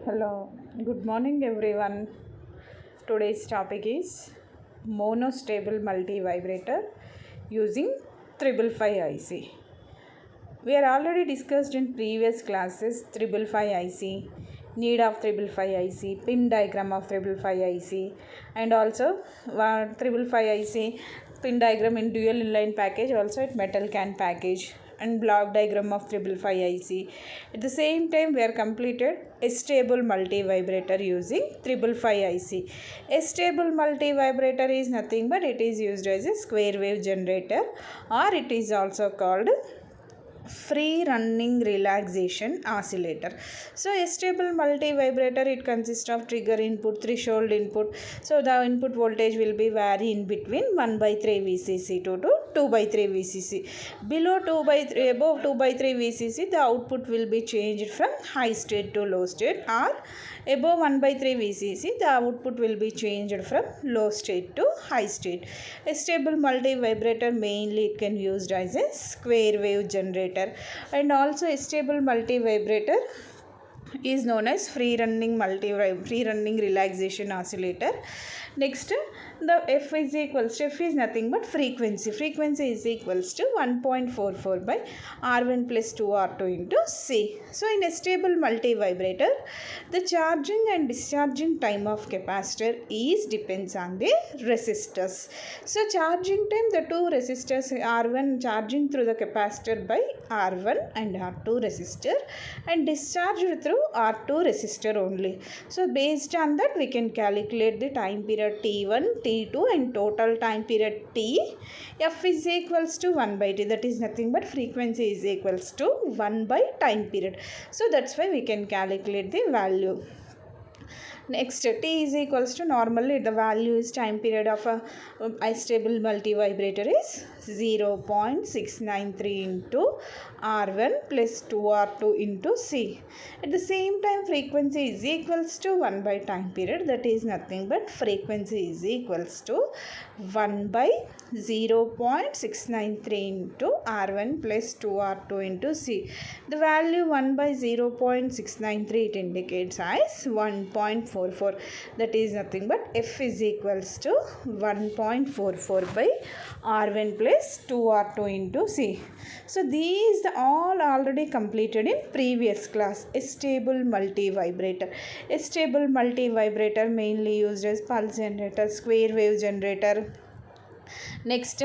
Hello, good morning everyone. Today's topic is Monostable Multivibrator using 555 IC. We are already discussed in previous classes 555 IC, need of 555 IC, pin diagram of 555 IC, and also 555 IC pin diagram in dual inline package, also at metal can package, and block diagram of 555 IC. At the same time, we are completed a stable multivibrator using 555 IC. A stable multivibrator is nothing but it is used as a square wave generator, or it is also called free running relaxation oscillator. So a stable multivibrator, it consists of trigger input, threshold input. So the input voltage will be vary in between 1/3 VCC to 2/3 VCC. Below 2/3, above 2/3 VCC, the output will be changed from high state to low state, or above 1/3 VCC, the output will be changed from low state to high state. A stable multivibrator mainly it can be used as a square wave generator, and also a stable multivibrator is known as free running relaxation oscillator. Next, the F is equals to, F is nothing but frequency. Frequency is equals to 1.44 by R1 plus 2R2 into C. So in a stable multivibrator, the charging and discharging time of capacitor is depends on the resistors. So charging time, the two resistors R1 charging through the capacitor by R1 and R2 resistor, and discharged through R2 resistor only. So based on that, we can calculate the time period T1, T2 and total time period T. F is equals to 1/T, that is nothing but frequency is equals to 1 by time period. So that's why we can calculate the value. Next, T is equals to, normally the value is time period of a stable multivibrator is 0.693 into R1 plus 2R2 into C. At the same time, frequency is equals to 1 by time period, that is nothing but frequency is equals to 1 by 0.693 into R1 plus 2R2 into C. The value 1 by 0.693 it indicates as 1.44, that is nothing but F is equals to 1.44 by R1 plus 2R2 into C. So these all already completed in previous class. A stable multivibrator. A stable multivibrator mainly used as pulse generator, square wave generator. Next,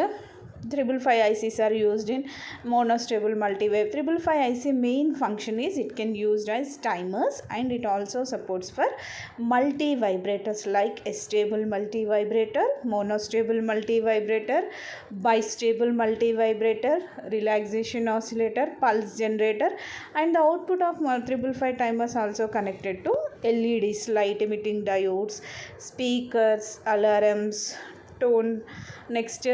555 ICs are used in monostable multiwave. 555 IC main function is it can used as timers, and it also supports for multivibrators like a stable multivibrator, monostable multivibrator, bistable multivibrator, relaxation oscillator, pulse generator, and the output of 555 timers also connected to LEDs, light emitting diodes, speakers, alarms, tone. Next,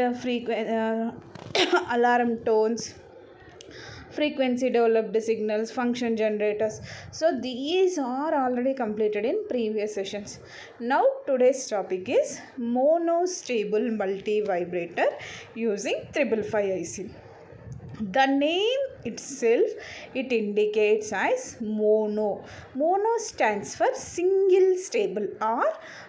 alarm tones, frequency developed signals, function generators. So these are already completed in previous sessions. Now today's topic is monostable multivibrator using 555 IC. The name itself, it indicates as mono. Mono stands for single stable, or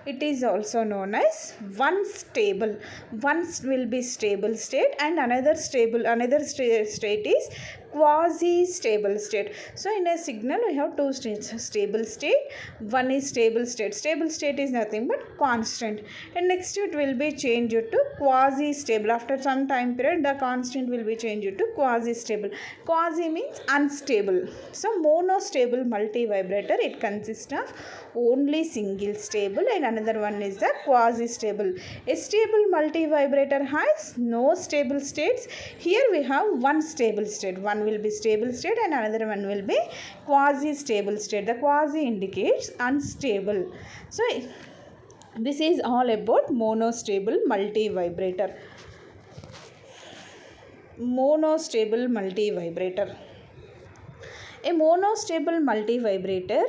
it is also known as one stable. One will be stable state, and another state is quasi stable state. So in a signal we have two states, stable state, one is stable state. Stable state is nothing but constant, and next it will be changed to quasi stable. After some time period, the constant will be changed to quasi stable. Quasi means unstable. So monostable multivibrator, it consists of only single stable, and another one is the quasi stable. A stable multivibrator has no stable states. Here we have one stable state. One will be stable state and another one will be quasi stable state. The quasi indicates unstable. So this is all about monostable multivibrator. Monostable multivibrator. A monostable multivibrator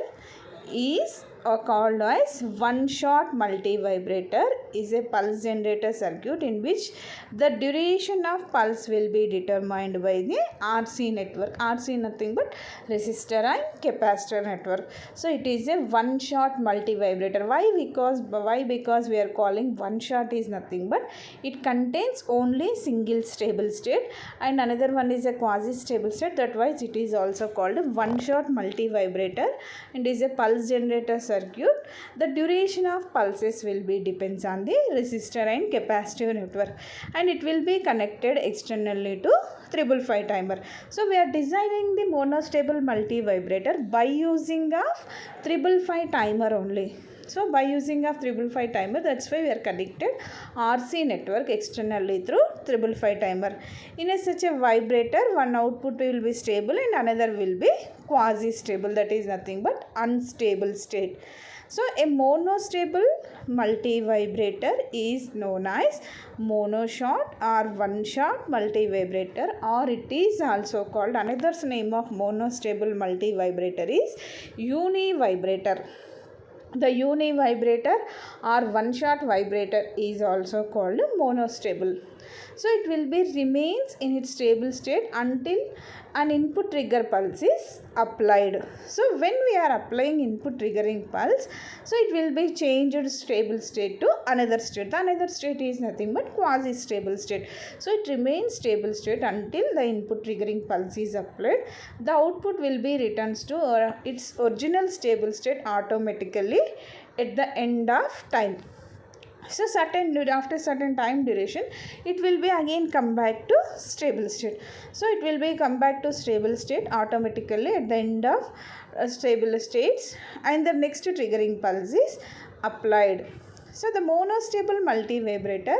is are called as one-shot multivibrator is a pulse generator circuit in which the duration of pulse will be determined by the RC network. RC nothing but resistor and capacitor network. So it is a one-shot multivibrator. Why? Because we are calling one-shot is nothing but it contains only single stable state and another one is a quasi-stable state. That why it is also called a one-shot multivibrator and is a pulse generator circuit. The duration of pulses will be depends on the resistor and capacitive network and it will be connected externally to 555 timer. So we are designing the monostable multivibrator by using of 555 timer only. So by using of 555 timer, that's why we are connected RC network externally through 555 timer. In such a vibrator, one output will be stable and another will be quasi stable, that is nothing but unstable state. So a monostable multivibrator is known as monoshot or one-shot multivibrator, or it is also called, another name of monostable multivibrator is univibrator. The univibrator or one-shot vibrator is also called monostable. So it will be remains in its stable state until an input trigger pulse is applied. So when we are applying input triggering pulse, so it will be changed stable state to another state. The another state is nothing but quasi stable state. So it remains stable state until the input triggering pulse is applied. The output will be returns to its original stable state automatically at the end of time. So after certain time duration, it will be again come back to stable state. So it will be come back to stable state automatically at the end of stable states and the next triggering pulse is applied. So the monostable multivibrator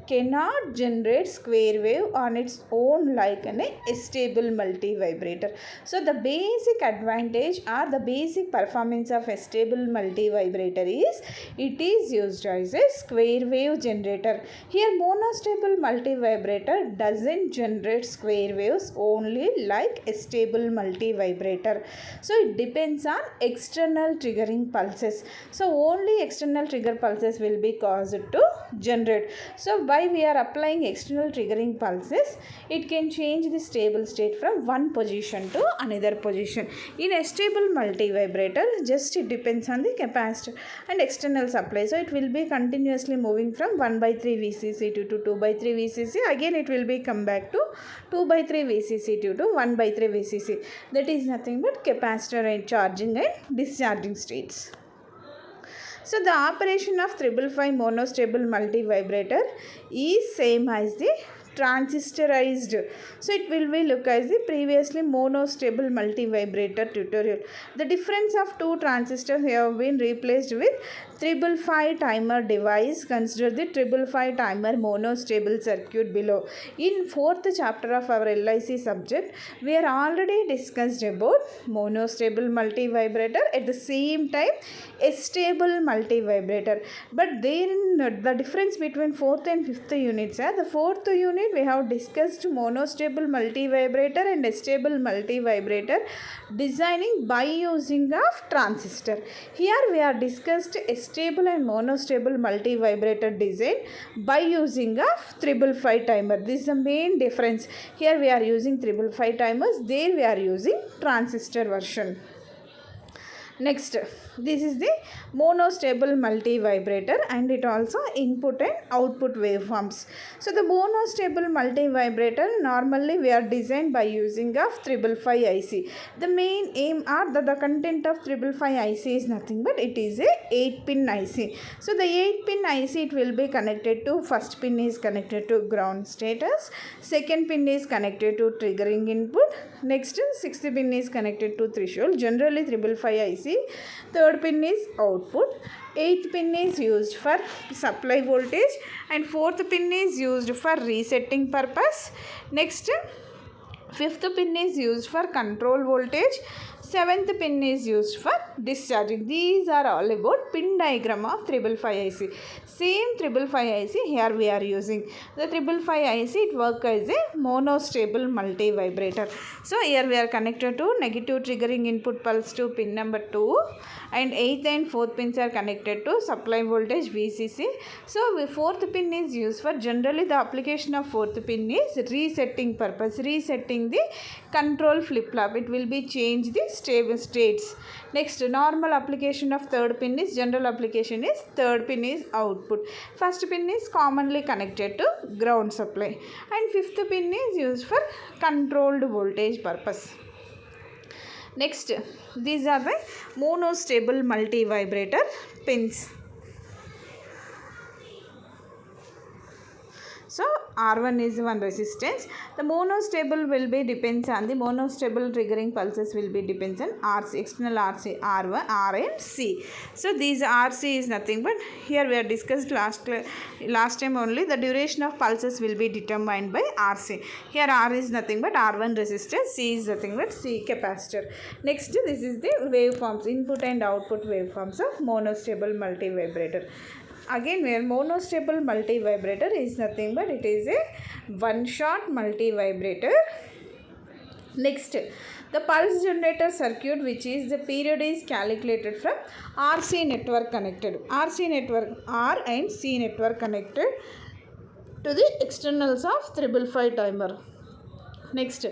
cannot generate square wave on its own like a stable multivibrator. So the basic advantage or the basic performance of a stable multivibrator is it is used as a square wave generator. Here monostable multivibrator doesn't generate square waves only like a stable multivibrator. So it depends on external triggering pulses. So only external trigger pulses will be caused to generate. So by we are applying external triggering pulses, it can change the stable state from one position to another position. In a stable multivibrator, just it depends on the capacitor and external supply. So it will be continuously moving from 1/3 VCC to 2/3 VCC. Again it will be come back to 2/3 VCC to 1/3 VCC. That is nothing but capacitor and charging and discharging states. So the operation of 555 monostable multivibrator is same as the transistorized. So it will be look as the previously monostable multivibrator tutorial. The difference of two transistors have been replaced with 555 timer device. Consider the 555 timer monostable circuit below. In fourth chapter of our LIC subject, we are already discussed about monostable multivibrator, at the same time a stable multivibrator. But then the difference between fourth and fifth units are, the fourth unit we have discussed monostable multivibrator and a stable multivibrator designing by using of transistor. Here we are discussed a stable and monostable multivibrator design by using of 555 timer. This is the main difference. Here we are using 555 timers, there we are using transistor version. Next, this is the monostable multivibrator and it also input and output waveforms. So the monostable multivibrator normally we are designed by using of 555 IC. The main aim or the content of 555 IC is nothing but it is a 8-pin IC. So the 8-pin IC, it will be connected to, first pin is connected to ground status, second pin is connected to triggering input, next sixth pin is connected to threshold, generally 555 IC. Third pin is output, 8th pin is used for supply voltage and 4th pin is used for resetting purpose. Next, 5th pin is used for control voltage, Seventh pin is used for discharging. These are all about pin diagram of 555 IC. Same 555 IC here we are using. The 555 IC, it works as a monostable multivibrator. So here we are connected to negative triggering input pulse to pin number 2, and 8th and 4th pins are connected to supply voltage VCC. So fourth pin is used for, generally the application of fourth pin is resetting purpose, resetting the control flip flop. It will be change the stable states. Next, normal application of third pin is, general application is third pin is output. First pin is commonly connected to ground supply, and fifth pin is used for controlled voltage purpose. Next, these are the monostable multivibrator pins. So R1 is one resistance. The monostable will be depends on the monostable triggering pulses will be depends on RC, external RC, R1, R and C. So these RC is nothing but, here we are discussed last time only, the duration of pulses will be determined by RC. Here R is nothing but R1 resistance, C is nothing but C capacitor. Next, this is the waveforms, input and output waveforms of monostable multivibrator. Again, where monostable multivibrator is nothing but it is a one-shot multivibrator. Next, the pulse generator circuit, which is the period is calculated from RC network connected. RC network, R and C network connected to the externals of 555 timer. Next,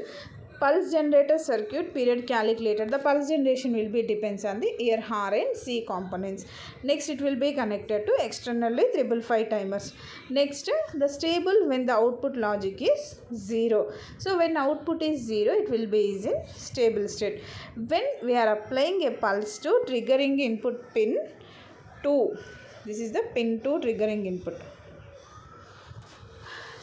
pulse generator circuit period calculated. The pulse generation will be depends on the here R and C components. Next, it will be connected to externally 555 timers. Next, the stable when the output logic is 0. So when output is 0, it will be in stable state. When we are applying a pulse to triggering input pin 2, this is the pin 2 triggering input.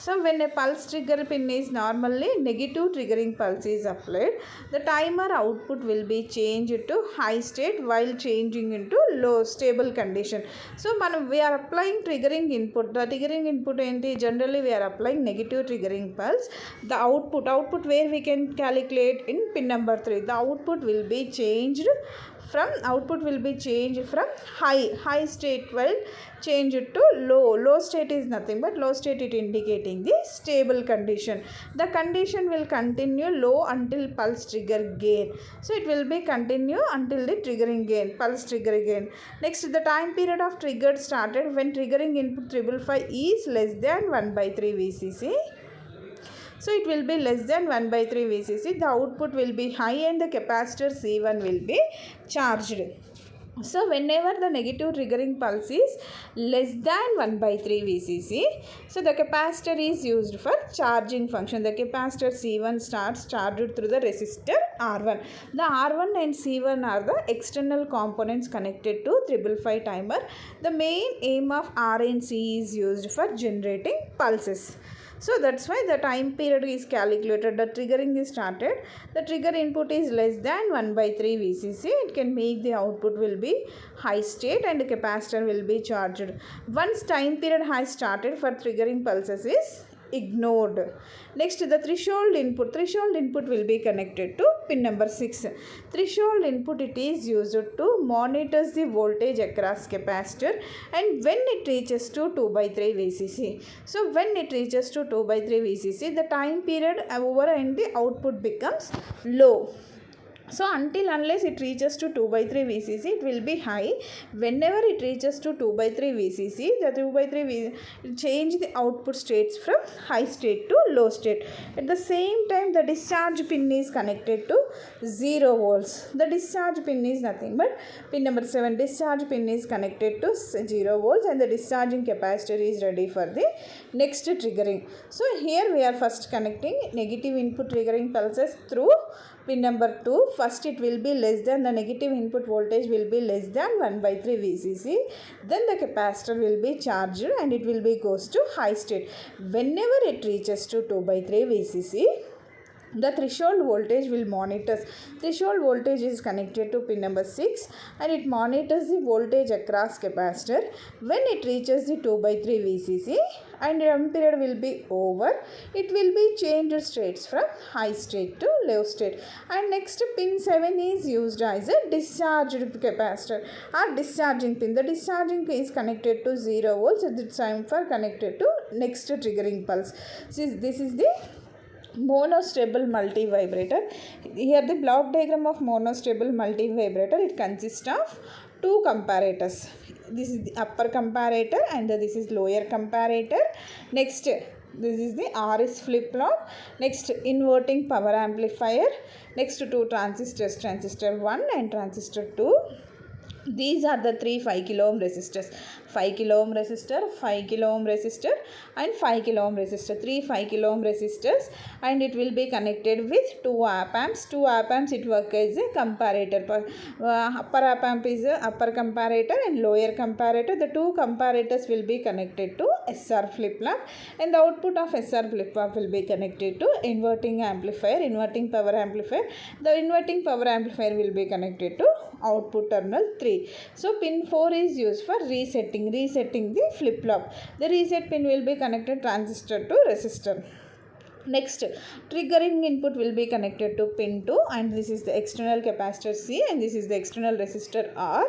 So when a pulse trigger pin is normally negative triggering pulse is applied, the timer output will be changed to high state while changing into low stable condition. So we are applying triggering input. The triggering input generally we are applying negative triggering pulse. The output where we can calculate in pin number 3. The output will be changed from high state while change it to low state is nothing but low state, it indicating the stable condition. The condition will continue low until pulse trigger gain. So it will be continue until the triggering gain, pulse trigger gain. Next, the time period of trigger started when triggering input 555 is less than 1/3 VCC. So it will be less than 1/3 VCC. The output will be high and the capacitor C1 will be charged. So whenever the negative triggering pulse is less than 1/3 VCC, so the capacitor is used for charging function. The capacitor C1 starts charged through the resistor R1. The R1 and C1 are the external components connected to 555 timer. The main aim of R and C is used for generating pulses. So that's why the time period is calculated. The triggering is started. The trigger input is less than 1/3 VCC. It can make the output will be high state and the capacitor will be charged. Once time period has started for triggering pulses is ignored. Next, the threshold input. Threshold input will be connected to pin number 6. Threshold input, it is used to monitor the voltage across capacitor and when it reaches to 2/3 VCC. So when it reaches to 2/3 VCC, the time period over and the output becomes low. So unless it reaches to 2/3 VCC, it will be high. Whenever it reaches to 2/3 VCC, the 2/3 change the output states from high state to low state. At the same time, the discharge pin is connected to 0 volts. The discharge pin is nothing but pin number 7. Discharge pin is connected to 0 volts and the discharging capacitor is ready for the next triggering. So here we are first connecting negative input triggering pulses through pin number 2. First it will be less than, the negative input voltage will be less than 1/3 VCC. Then the capacitor will be charged and it will be goes to high state. Whenever it reaches to 2/3 VCC, The threshold voltage will monitors. Threshold voltage is connected to pin number 6 and it monitors the voltage across capacitor. When it reaches the 2 by 3 VCC and ampere will be over, it will be changed states from high state to low state. And next pin 7 is used as a discharged capacitor or discharging pin. The discharging pin is connected to 0 volts at the time for connected to next triggering pulse. This is the monostable multivibrator. Here the block diagram of monostable multivibrator. It consists of two comparators. This is the upper comparator and this is lower comparator. Next, this is the RS flip-flop. Next, inverting power amplifier. Next, two transistors, transistor 1 and transistor 2. These are the three 5 kilo ohm resistors. 5 kilo ohm resistor, 5 kilo ohm resistor and 5 kilo ohm resistor. 3 5 kilo ohm resistors, and it will be connected with 2 op amps. 2 op amps it works as a comparator. Upper op amp is a upper comparator and lower comparator. The two comparators will be connected to SR flip-flop and the output of SR flip-flop will be connected to inverting amplifier, inverting power amplifier. The inverting power amplifier will be connected to output terminal 3. So pin 4 is used for resetting the flip-flop. The reset pin will be connected transistor to resistor. Next, triggering input will be connected to pin 2 and this is the external capacitor C and this is the external resistor R.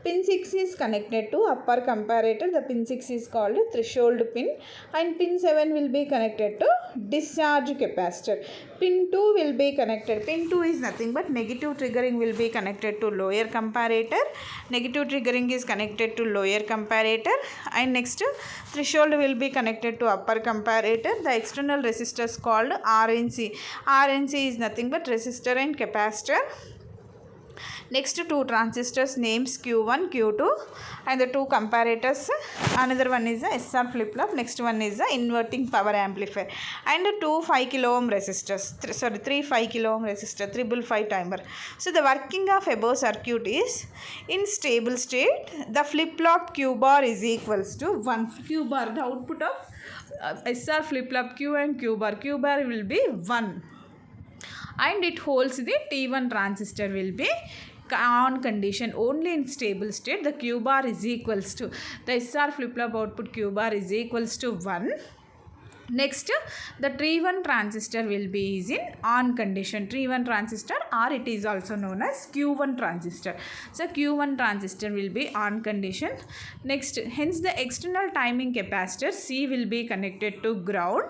Pin 6 is connected to upper comparator. The pin 6 is called threshold pin and pin 7 will be connected to discharge capacitor. Pin 2 will be connected. Pin 2 is nothing but negative triggering will be connected to lower comparator. Negative triggering is connected to lower comparator and next threshold will be connected to upper comparator. The external resistors called RNC. RNC is nothing but resistor and capacitor. Next, two transistors names Q1, Q2 and the two comparators. Another one is the SR flip-flop. Next one is the inverting power amplifier and two 5 kilo ohm resistors. Three 5 kilo ohm resistor, 555 timer. So the working of above circuit is in stable state. The flip-flop Q bar is equals to 1. Q bar, the output of SR flip-flop Q and Q bar. Q bar will be 1 and it holds the T1 transistor will be on condition. Only in stable state the Q bar is equals to the SR flip-flop output Q bar is equals to 1. Next, the T1 transistor will be is in on condition. T1 transistor or it is also known as Q1 transistor. So Q1 transistor will be on condition. Next, hence the external timing capacitor C will be connected to ground.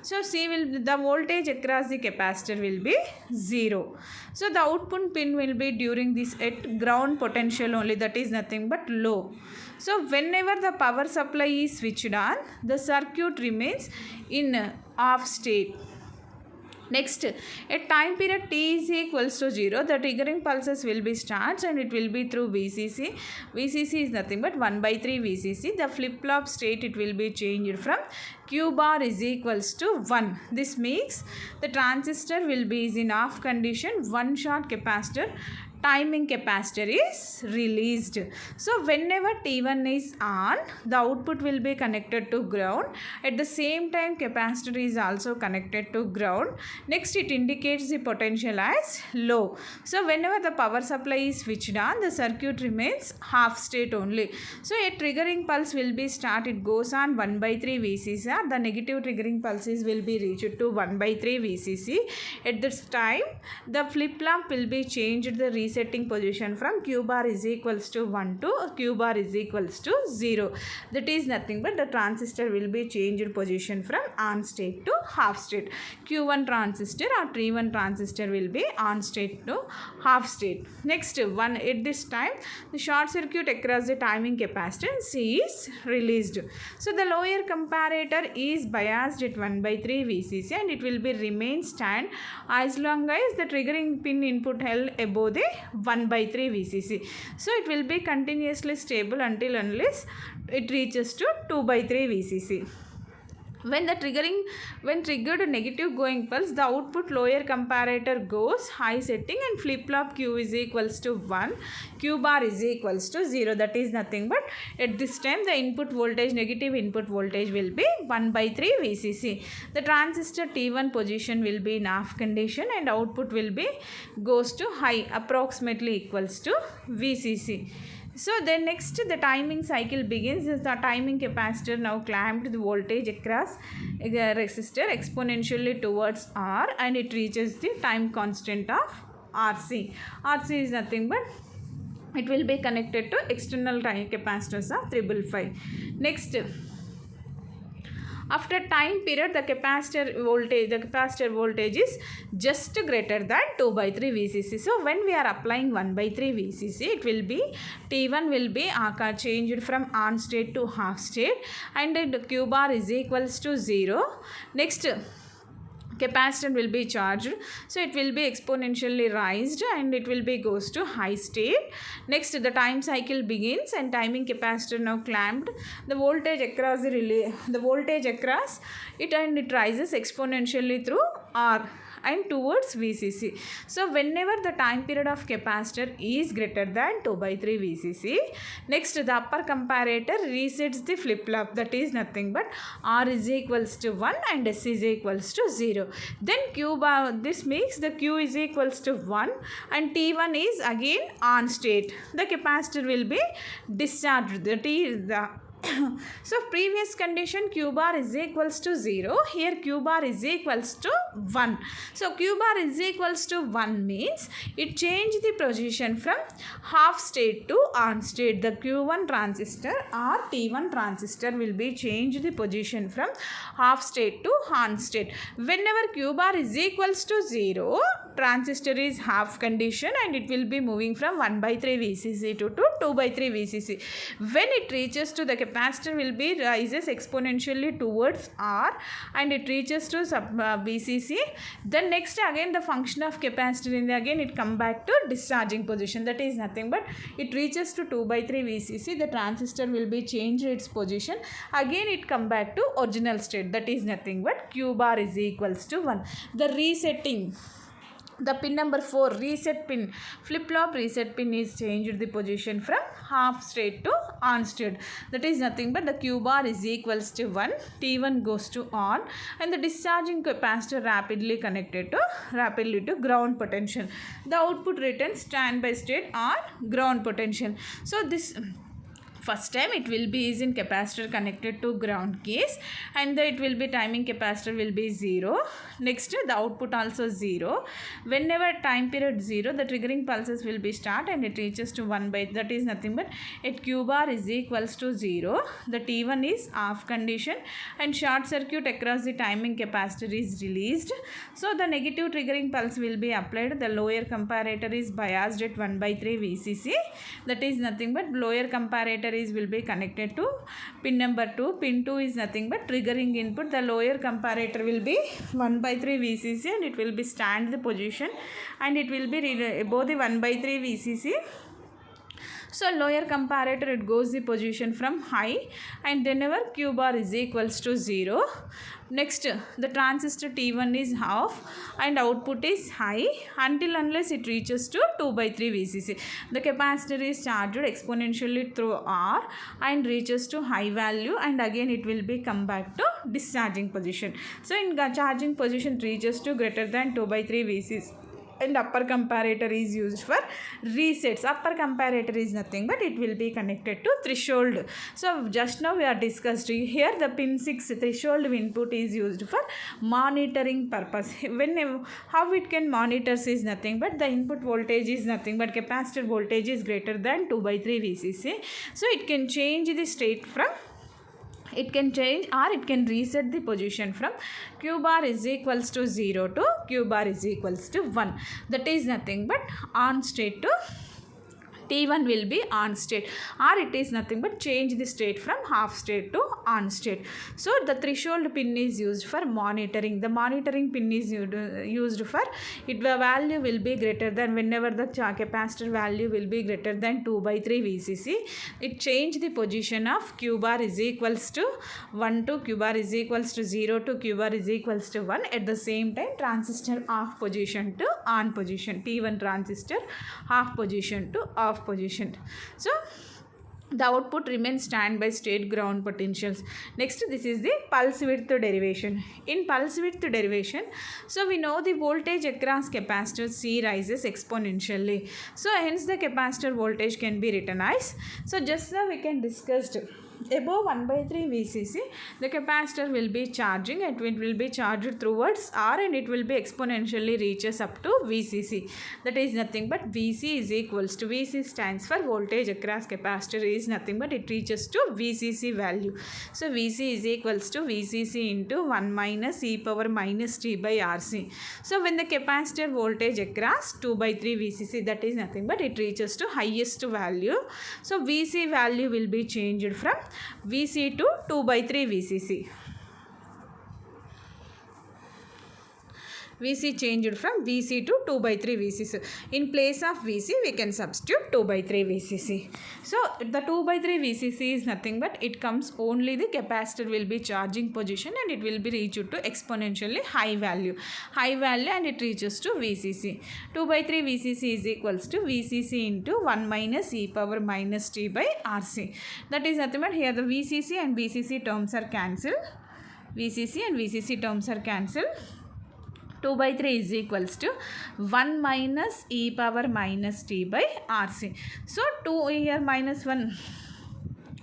So the voltage across the capacitor will be 0. So the output pin will be during this at ground potential only, that is nothing but low. So whenever the power supply is switched on, the circuit remains in off state. Next, at time period t is equals to 0, the triggering pulses will be starts and it will be through VCC. VCC is nothing but 1 by 3 VCC. The flip-flop state it will be changed from Q bar is equals to 1. This means the transistor will be in off condition. One short capacitor timing capacitor is released. So whenever T1 is on, the output will be connected to ground. At the same time capacitor is also connected to ground. Next, it indicates the potential as low. So whenever the power supply is switched on, the circuit remains half state only. So a triggering pulse will be start. It goes on 1 by 3 VCC. The negative triggering pulses will be reached to 1 by 3 VCC. At this time, the flip-flop will be changed the resetting position from Q bar is equals to 1 to Q bar is equals to 0. That is nothing but the transistor will be changed position from on state to half state. Q1 transistor or T1 transistor will be on state to half state. Next one, at this time the short circuit across the timing capacitor C is released. So the lower comparator is biased at 1 by 3 VCC and it will be remain stand as long as the triggering pin input held above the 1 by 3 VCC. So it will be continuously stable until unless it reaches to 2 by 3 VCC. When triggered negative going pulse, the output lower comparator goes high setting and flip flop Q is equals to 1, Q bar is equals to 0. That is nothing but at this time the input voltage, negative input voltage will be 1 by 3 VCC. The transistor T1 position will be in off condition and output will be goes to high, approximately equals to VCC. So then next the timing cycle begins. The timing capacitor now clamped the voltage across the resistor exponentially towards R and it reaches the time constant of RC. RC is nothing but it will be connected to external time capacitors of 555. Next, after time period, the capacitor voltage is just greater than 2 by 3 VCC. So when we are applying 1 by 3 VCC, it will be T1 will be changed from on state to half state and the Q bar is equals to 0. Next, capacitor will be charged, so it will be exponentially raised and it will be goes to high state. Next, the time cycle begins and timing capacitor now clamped. The voltage across the relay, the voltage across it and it rises exponentially through R and towards VCC. So whenever the time period of capacitor is greater than 2 by 3 VCC, next the upper comparator resets the flip flop, that is nothing but R is equals to 1 and S is equals to 0. Then Q bar, this makes the Q is equals to 1 and T1 is again on state. The capacitor will be discharged. So previous condition Q bar is equals to 0. Here Q bar is equals to 1. So Q bar is equals to 1 means it changed the position from half state to on state. The Q1 transistor or T1 transistor will be changed the position from half state to on state. Whenever Q bar is equals to 0, transistor is half condition and it will be moving from 1 by 3 VCC to 2 by 3 VCC. When it reaches to the capacitor will be rises exponentially towards R and it reaches to VCC. Then next again the function of capacitor in the again it come back to discharging position, that is nothing but it reaches to 2 by 3 VCC. The transistor will be changed its position, again it come back to original state, that is nothing but Q bar is equals to 1. The resetting, the pin number 4 reset pin, flip flop reset pin is changed the position from half state to on state, that is nothing but the Q bar is equals to 1, T1 goes to on and the discharging capacitor rapidly to ground potential. The output returns standby state or ground potential. So this first time it will be is in capacitor connected to ground case and it will be timing capacitor will be 0. Next the output also 0. Whenever time period 0, the triggering pulses will be start and it reaches to 1 by, that is nothing but at Q bar is equals to 0. The T1 is off condition and short circuit across the timing capacitor is released. So the negative triggering pulse will be applied. The lower comparator is biased at 1 by 3 VCC, that is nothing but lower comparator will be connected to pin number 2. Pin 2 is nothing but triggering input. The lower comparator will be 1 by 3 VCC and it will be stand the position and it will be above the 1 by 3 VCC. So lower comparator it goes the position from high and whenever Q bar is equals to 0. Next the transistor T1 is off and output is high until unless it reaches to 2 by 3 VCC. The capacitor is charged exponentially through R and reaches to high value and again it will be come back to discharging position. So in charging position reaches to greater than 2 by 3 VCC. And upper comparator is used for resets. Upper comparator is nothing but it will be connected to threshold. So just now we are discussed here the pin 6 threshold input is used for monitoring purpose. How it can monitor is nothing but the input voltage is nothing but capacitor voltage is greater than 2 by 3 VCC. So it can change the state from, it can change or it can reset the position from Q bar is equals to 0 to Q bar is equals to 1, that is nothing but on state to T1 will be on state, or it is nothing but change the state from half state to on state. So the threshold pin is used for monitoring. The monitoring pin is used for it, the value will be greater than, whenever the capacitor value will be greater than 2 by 3 VCC, it change the position of Q bar is equals to 1 to Q bar is equals to 0 to Q bar is equals to 1. At the same time, transistor off position to on position, T1 transistor off position to off position. So the output remains standby state ground potentials. Next, this is the pulse width derivation. In pulse width derivation, so we know the voltage across capacitor C rises exponentially. So hence the capacitor voltage can be written as, so just now we can discuss above 1 by 3 VCC, the capacitor will be charging and it will be charged towards R, and it will be exponentially reaches up to VCC. That is nothing but VC is equals to, VC stands for voltage across capacitor, is nothing but it reaches to VCC value. So VC is equals to VCC into 1 minus e power minus t by RC. So when the capacitor voltage across 2 by 3 VCC, that is nothing but it reaches to highest value. So VC value will be changed from VC to 2 by 3 VCC. VC changed from VC to 2 by 3 VCC. In place of VC, we can substitute 2 by 3 VCC. So the 2 by 3 VCC is nothing but it comes only the capacitor will be charging position, and it will be reached to exponentially high value, and it reaches to VCC. 2 by 3 VCC is equals to VCC into 1 minus e power minus t by RC. That is nothing but here the VCC and VCC terms are cancelled. VCC and VCC terms are cancelled. 2 by 3 is equals to 1 minus e power minus t by RC. So 2 here minus 1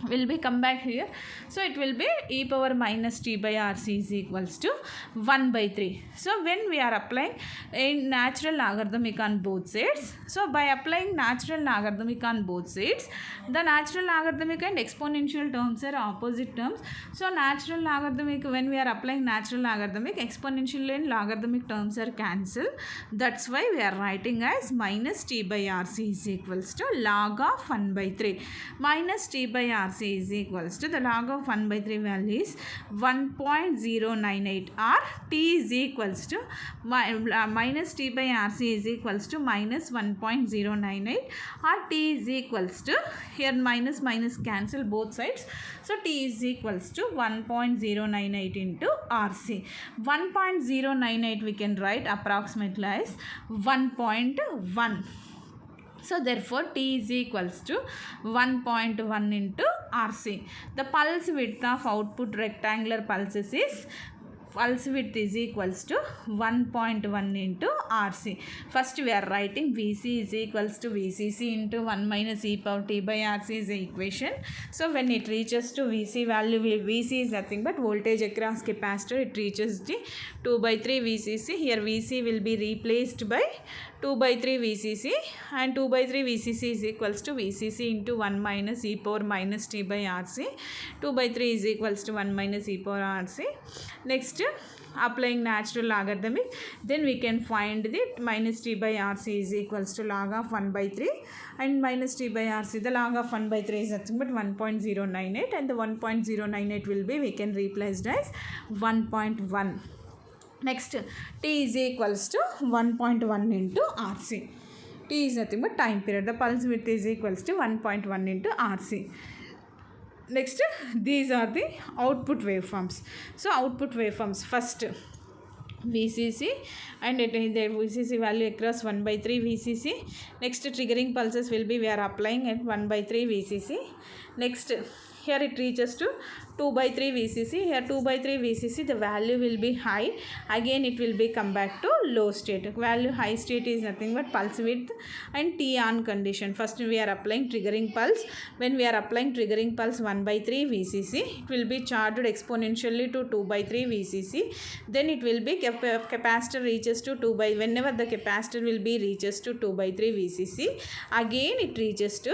will be come back here. So it will be e power minus t by RC is equals to 1 by 3. So when we are applying a natural logarithmic on both sides, so by applying natural logarithmic on both sides, the natural logarithmic and exponential terms are opposite terms. So natural logarithmic, when we are applying natural logarithmic, exponential and logarithmic terms are cancelled. That's why we are writing as minus t by RC is equals to log of 1 by 3. Minus t by RC is equals to, the log of 1 by 3 value is 1.098, or t is equals to minus t by RC is equals to minus 1.098, or t is equals to, here minus cancel both sides. So t is equals to 1.098 into RC. 1.098 we can write approximately as 1.1. So therefore t is equals to 1.1 into RC. The pulse width of output rectangular pulses is, pulse width is equals to 1.1 into RC. First we are writing VC is equals to VCC into 1 minus e power t by RC is the equation. So when it reaches to VC value, VC is nothing but voltage across capacitor, it reaches the 2 by 3 VCC. Here VC will be replaced by 2 by 3 VCC, and 2 by 3 VCC is equals to VCC into 1 minus e power minus t by RC. 2 by 3 is equals to 1 minus e power RC. Next, applying natural logarithmic, then we can find the minus t by RC is equals to log of 1 by 3, and minus t by RC, the log of 1 by 3 is nothing but 1.098, and the 1.098 will be, we can replace as 1.1. Next, t is equals to 1.1 into RC. T is nothing but time period. The pulse width is equals to 1.1 into RC. Next, these are the output waveforms. So output waveforms, first VCC, and it is the VCC value across 1 by 3 VCC. Next, triggering pulses will be, we are applying at 1 by 3 VCC. Next, here it reaches to 2 by 3 VCC. Here 2 by 3 VCC, the value will be high. Again it will be come back to low state. Value high state is nothing but pulse width and T on condition. First we are applying triggering pulse. When we are applying triggering pulse 1 by 3 VCC, it will be charged exponentially to 2 by 3 VCC. Then it will be capacitor reaches to 2 by, whenever the capacitor will be reaches to 2 by 3 VCC, again it reaches to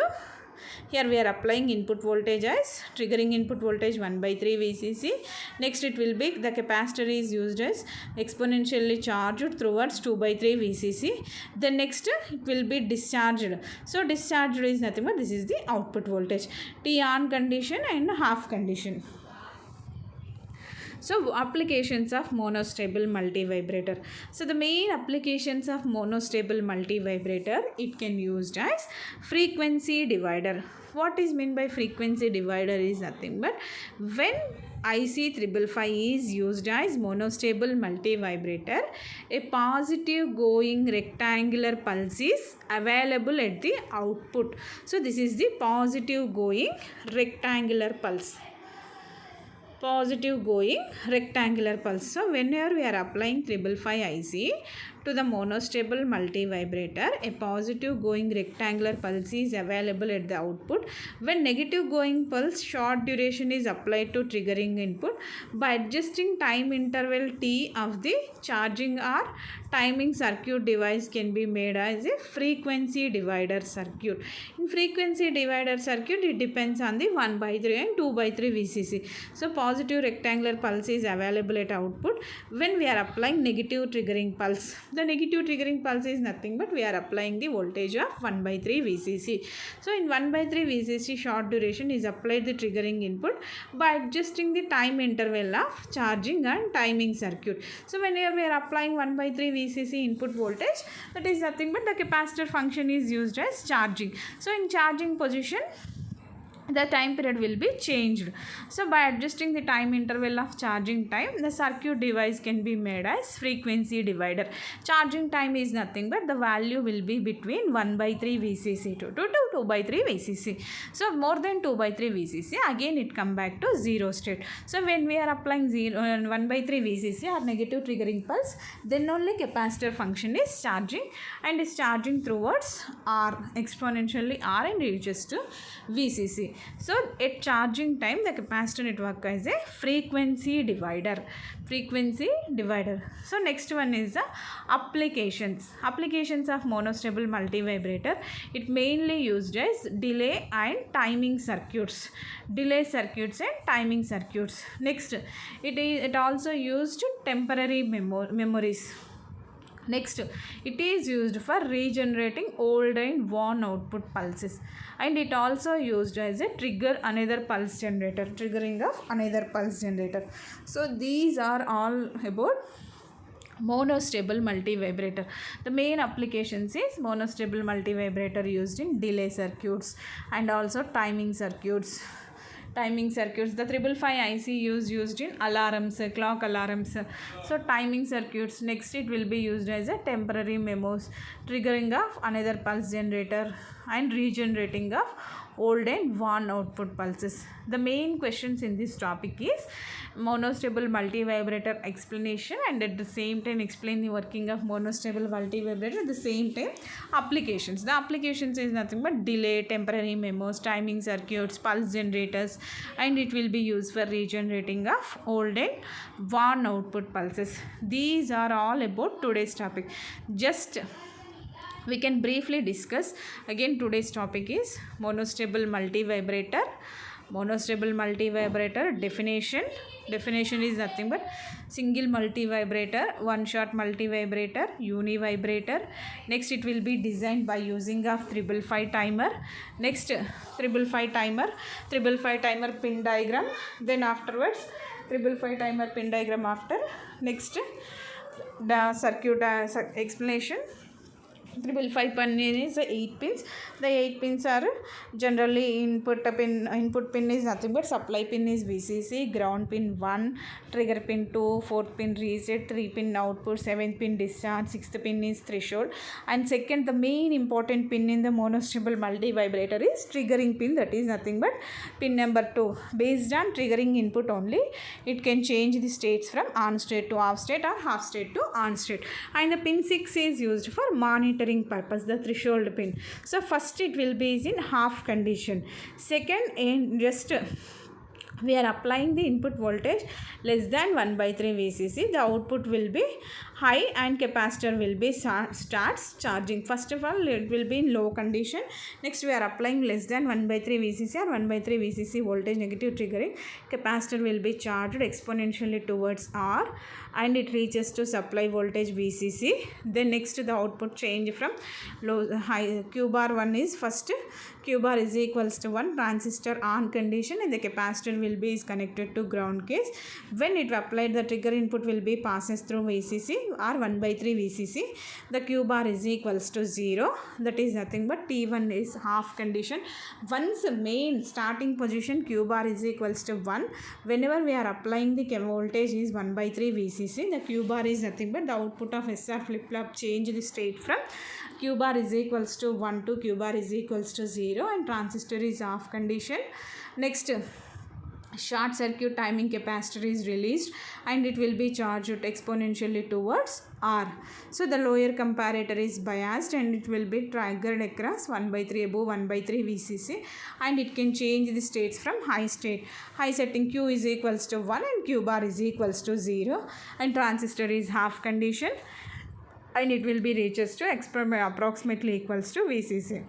Here we are applying input voltage as triggering input voltage 1 by 3 VCC. Next it will be the capacitor is used as exponentially charged towards 2 by 3 VCC. Then next it will be discharged. So discharged is nothing but this is the output voltage. T on condition and half condition. So applications of monostable multivibrator. So the main applications of monostable multivibrator, it can used as frequency divider. What is meant by frequency divider is nothing but when IC 555 is used as monostable multivibrator, a positive going rectangular pulse is available at the output. So this is the positive going rectangular pulse. Positive going rectangular pulse. So whenever we are applying 555 IC to the monostable multivibrator, a positive going rectangular pulse is available at the output. When negative going pulse short duration is applied to triggering input, by adjusting time interval T of the charging or timing circuit device can be made as a frequency divider circuit. In frequency divider circuit, it depends on the 1 by 3 and 2 by 3 VCC. So positive rectangular pulse is available at output when we are applying negative triggering pulse. The negative triggering pulse is nothing but we are applying the voltage of 1 by 3 VCC. So in 1 by 3 VCC short duration is applied the triggering input by adjusting the time interval of charging and timing circuit. So whenever we are applying 1 by 3 VCC input voltage, that is nothing but the capacitor function is used as charging. So in charging position, the time period will be changed. So by adjusting the time interval of charging time, the circuit device can be made as frequency divider. Charging time is nothing but the value will be between 1 by 3 VCC to 2 by 3 VCC. So more than 2 by 3 VCC, again it come back to zero state. So when we are applying 1 by 3 VCC or negative triggering pulse, then only capacitor function is charging and is charging towards R, exponentially R, and reaches to VCC. So at charging time, the capacitor network is a frequency divider. Frequency divider. So next one is the applications. Applications of monostable multivibrator. It mainly used as delay and timing circuits. Delay circuits and timing circuits. Next, it also used temporary memories. Next, it is used for regenerating old and worn output pulses, and it also used as a trigger another pulse generator, triggering of another pulse generator. So these are all about monostable multivibrator. The main applications is monostable multivibrator used in delay circuits and also timing circuits. Timing circuits, the 555 IC used in alarms, clock alarms. So timing circuits. Next it will be used as a temporary memos, triggering of another pulse generator and regenerating of old and worn output pulses. The main questions in this topic is monostable multivibrator explanation, and at the same time explain the working of monostable multivibrator, at the same time applications. The applications is nothing but delay, temporary memos, timing circuits, pulse generators, and it will be used for regenerating of old and worn output pulses. These are all about today's topic. Just we can briefly discuss again. Today's topic is monostable multivibrator. Monostable multivibrator definition. Definition is nothing but single multivibrator, one shot multivibrator, univibrator. Next it will be designed by using of 555 timer. Next 555 timer pin diagram. Then afterwards 555 timer pin diagram after. Next the circuit explanation. 555 pin is 8 pins. The 8 pins are generally input pin is nothing but supply pin is VCC, ground pin 1, trigger pin 2, 4th pin reset, 3 pin output, 7th pin discharge, 6th pin is threshold, and second the main important pin in the monostable multivibrator is triggering pin, that is nothing but pin number 2. Based on triggering input only, it can change the states from on state to off state or half state to on state. And the pin 6 is used for monitoring purpose, the threshold pin. So first it will be in half condition. Second, in just we are applying the input voltage less than 1 by 3 VCC, the output will be high and capacitor will be starts charging. First of all, it will be in low condition. Next we are applying less than 1 by 3 VCC or 1 by 3 VCC voltage negative triggering. Capacitor will be charged exponentially towards R and it reaches to supply voltage VCC. Then next the output change from low high. Q bar 1 is first, Q bar is equals to 1, transistor on condition and the capacitor will be is connected to ground case. When it applied, the trigger input will be passes through VCC or 1 by 3 VCC. The Q bar is equals to 0. That is nothing but T1 is half condition. Once main starting position Q bar is equals to 1, whenever we are applying the voltage is 1 by 3 VCC, the Q bar is nothing but the output of SR flip-flop change the state from Q bar is equals to 1 to Q bar is equals to 0 and transistor is off condition. Next, short circuit timing capacitor is released and it will be charged exponentially towards R. So the lower comparator is biased and it will be triggered across 1 by 3 above 1 by 3 VCC and it can change the states from high state. High setting Q is equals to 1 and Q bar is equals to 0 and transistor is half condition and it will be reaches to approximately equals to VCC.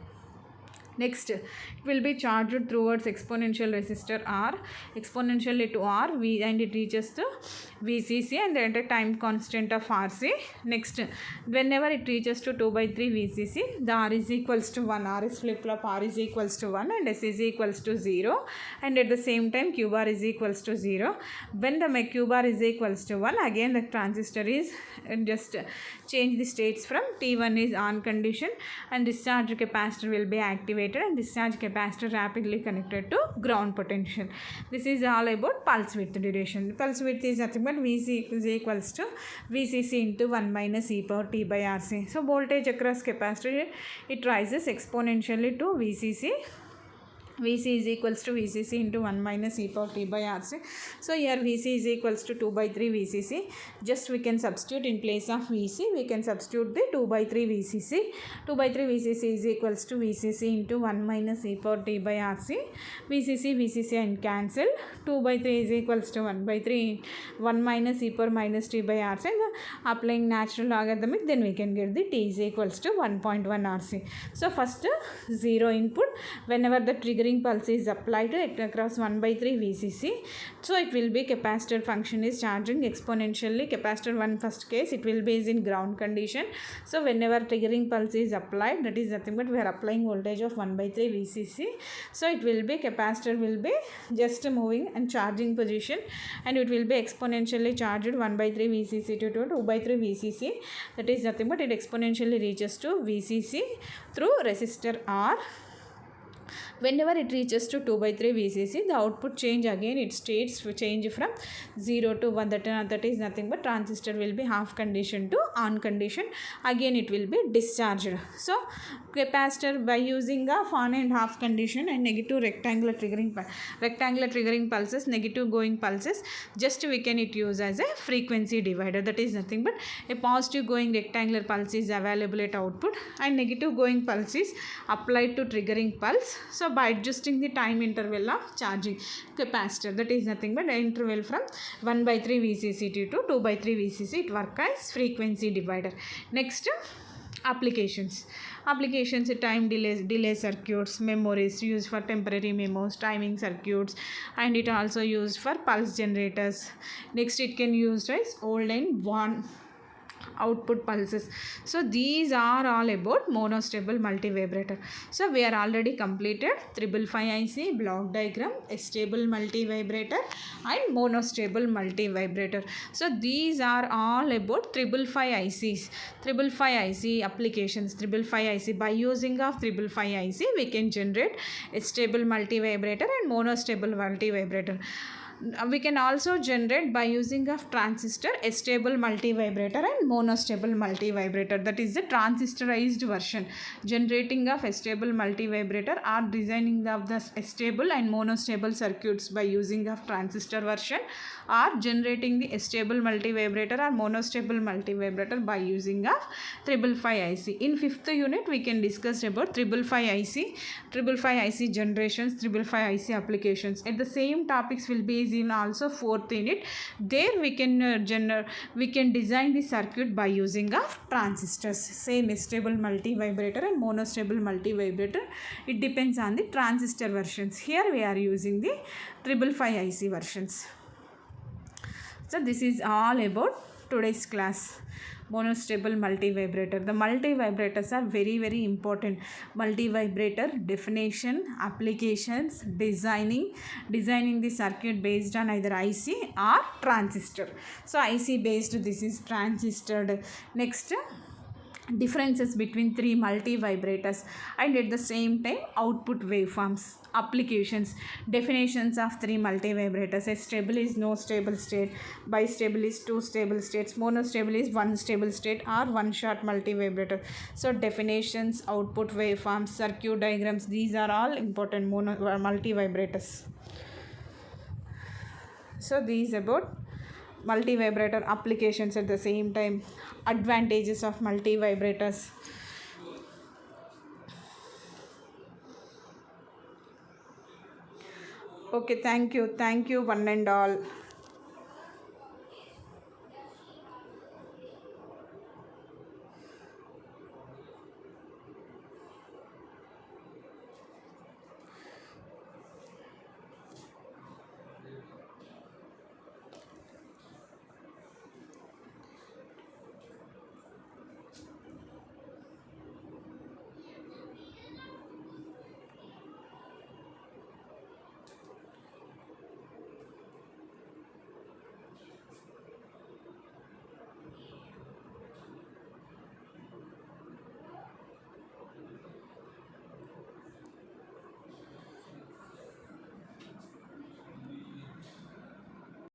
Next, it will be charged towards exponential resistor R, exponentially to R, and it reaches the VCC and then the time constant of RC. Next, whenever it reaches to 2 by 3 VCC, the R is equals to 1, R is flip-flop, R is equals to 1 and S is equals to 0 and at the same time Q bar is equals to 0. When the Q bar is equals to 1, again the transistor is just change the states from T1 is on condition and discharge capacitor will be activated and discharge capacitor rapidly connected to ground potential. This is all about pulse width duration. Pulse width is nothing but Vc is equals to VCC into 1 minus e power t by RC. So voltage across capacitor, it rises exponentially to VCC. Vc is equals to VCC into 1 minus e power t by RC. So here Vc is equals to 2 by 3 VCC. Just we can substitute in place of Vc, we can substitute the 2 by 3 VCC. 2 by 3 VCC is equals to VCC into 1 minus e power t by RC. VCC and cancel. 2 by 3 is equals to 1 by 3, 1 minus e power minus t by RC. And applying natural logarithmic, then we can get the t is equals to 1.1 RC. So first 0 input, whenever the triggering pulse is applied across 1 by 3 VCC. So it will be capacitor function is charging exponentially. Capacitor 1 first case, it will be is in ground condition. So whenever triggering pulse is applied, that is nothing but we are applying voltage of 1 by 3 VCC. So it will be capacitor will be just moving and charging position and it will be exponentially charged 1 by 3 VCC to 2 by 3 VCC. That is nothing but it exponentially reaches to VCC through resistor R. Whenever it reaches to 2 by 3 VCC, the output change again, it states change from 0 to 1. That is nothing but transistor will be half condition to on condition. Again it will be discharged. So capacitor by using of on and half condition and negative rectangular triggering pulses, negative going pulses, just we can it use as a frequency divider. That is nothing but a positive going rectangular pulse is available at output and negative going pulse is applied to triggering pulse. So by adjusting the time interval of charging capacitor, that is nothing but the interval from 1 by 3 VCC to 2 by 3 VCC, it works as frequency divider. Next, applications, time delay circuits, memories used for temporary memos, timing circuits, and it also used for pulse generators. Next, it can use as old and worn output pulses. So these are all about monostable multivibrator. So we are already completed 555 IC, block diagram, stable multivibrator and monostable multivibrator. So these are all about 555 ICs, 555 IC applications. 555 IC, by using of 555 IC we can generate a stable multivibrator and monostable multivibrator. We can also generate by using of transistor a stable multivibrator and monostable multivibrator. That is the transistorized version. Generating of a stable multivibrator or designing of the stable and monostable circuits by using of transistor version, or generating the stable multivibrator or monostable multivibrator by using of 555 IC. In 5th unit we can discuss about 555 IC generations, 555 IC applications. At the same topics will be is in also fourth in it. There we can design the circuit by using of transistors. Same stable multivibrator and monostable multivibrator, it depends on the transistor versions. Here we are using the 555 IC versions. So this is all about today's class, monostable multivibrator. The multivibrators are very important. Multivibrator definition, applications, designing the circuit based on either IC or transistor. So IC based, this is transistor. Next, differences between three multivibrators, and at the same time output waveforms, applications, definitions of three multivibrators. A stable is no stable state, bistable is two stable states, monostable is one stable state or one short multivibrator. So definitions, output waveforms, circuit diagrams, these are all important multivibrators. So these about multivibrator applications, at the same time advantages of multivibrators. Okay, thank you one and all.